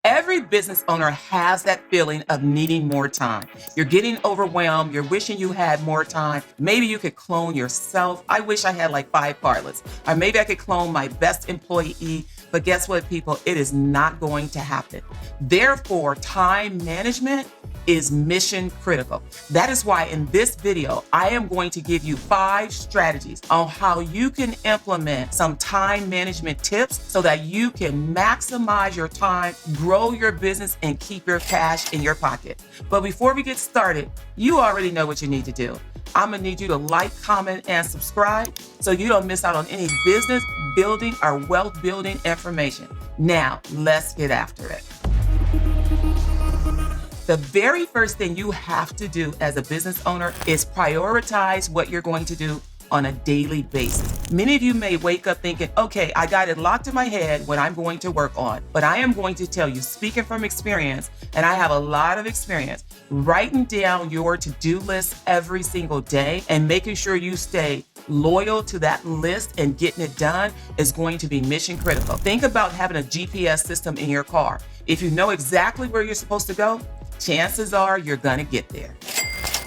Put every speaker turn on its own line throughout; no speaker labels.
Every business owner has that feeling of needing more time. You're getting overwhelmed. You're wishing you had more time. Maybe you could clone yourself. I wish I had like 5 Carlas. Or maybe I could clone my best employee. But guess what, people? It is not going to happen. Therefore, time management is mission critical. That is why in this video, I am going to give you 5 strategies on how you can implement some time management tips so that you can maximize your time, grow your business, and keep your cash in your pocket. But before we get started, you already know what you need to do. I'm gonna need you to like, comment, and subscribe so you don't miss out on any business building or wealth building information. Now, let's get after it. The very first thing you have to do as a business owner is prioritize what you're going to do on a daily basis. Many of you may wake up thinking, okay, I got it locked in my head what I'm going to work on. But I am going to tell you, speaking from experience, and I have a lot of experience, writing down your to-do list every single day and making sure you stay loyal to that list and getting it done is going to be mission critical. Think about having a GPS system in your car. If you know exactly where you're supposed to go, chances are you're gonna get there.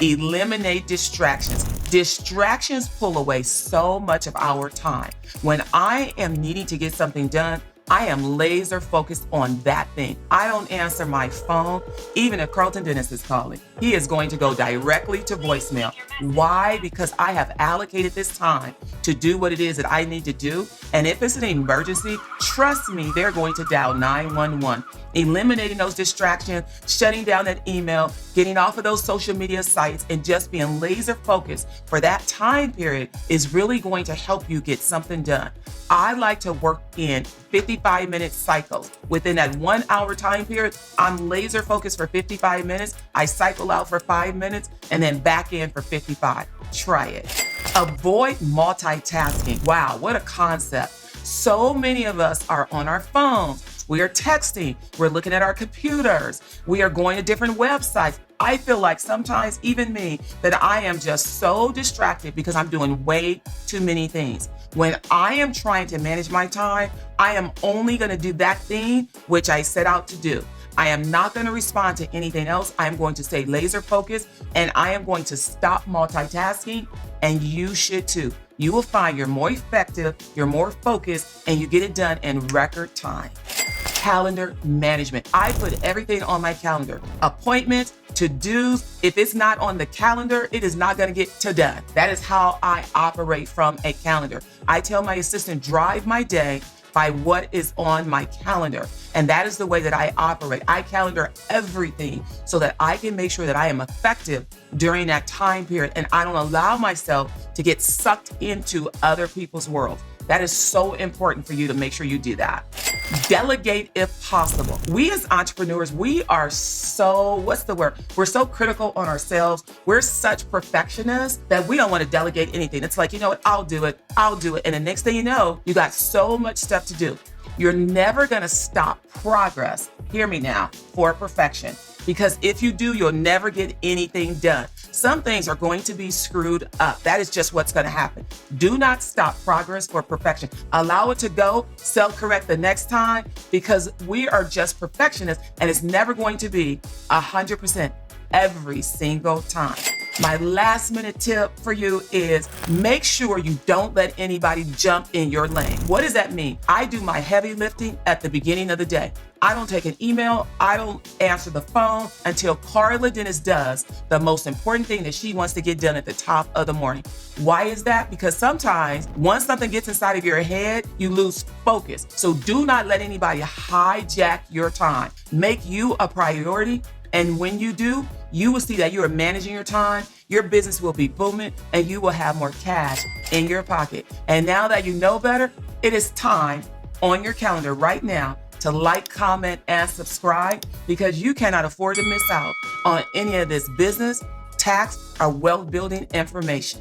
Eliminate distractions. Distractions pull away so much of our time. When I am needing to get something done, I am laser focused on that thing. I don't answer my phone. Even if Carlton Dennis is calling, he is going to go directly to voicemail. Why? Because I have allocated this time to do what it is that I need to do. And if it's an emergency, trust me, they're going to dial 911. Eliminating those distractions, shutting down that email, getting off of those social media sites, and just being laser focused for that time period is really going to help you get something done. I like to work in 55-minute cycles. Within that 1 hour time period, I'm laser focused for 55 minutes. I cycle out for 5 minutes and then back in for 55. Try it. Avoid multitasking. Wow, what a concept. So many of us are on our phones. We are texting. We're looking at our computers. We are going to different websites. I feel like sometimes, even me, that I am just so distracted because I'm doing way too many things. When I am trying to manage my time, I am only going to do that thing which I set out to do. I am not going to respond to anything else. I am going to stay laser focused and I am going to stop multitasking, and you should too. You will find you're more effective, you're more focused, and you get it done in record time. Calendar management. I put everything on my calendar. Appointments, to-dos. If it's not on the calendar, it is not going to get done. That is how I operate from a calendar. I tell my assistant, drive my day by what is on my calendar. And that is the way that I operate. I calendar everything so that I can make sure that I am effective during that time period and I don't allow myself to get sucked into other people's worlds. That is so important for you to make sure you do that. Delegate if possible. We as entrepreneurs, we are so, we're so critical on ourselves. We're such perfectionists that we don't want to delegate anything. It's like, you know what, I'll do it. And the next thing you know, you got so much stuff to do. You're never going to stop progress, hear me now, for perfection. Because if you do, you'll never get anything done. Some things are going to be screwed up. That is just what's going to happen. Do not stop progress for perfection. Allow it to go, self-correct the next time, because we are just perfectionists and it's never going to be 100% every single time. My last minute tip for you is make sure you don't let anybody jump in your lane. What does that mean? I do my heavy lifting at the beginning of the day. I don't take an email. I don't answer the phone until Carla Dennis does the most important thing that she wants to get done at the top of the morning. Why is that? Because sometimes once something gets inside of your head, you lose focus. So do not let anybody hijack your time. Make you a priority. And when you do, you will see that you are managing your time, your business will be booming, and you will have more cash in your pocket. And now that you know better, it is time on your calendar right now to like, comment, and subscribe, because you cannot afford to miss out on any of this business, tax, or wealth building information.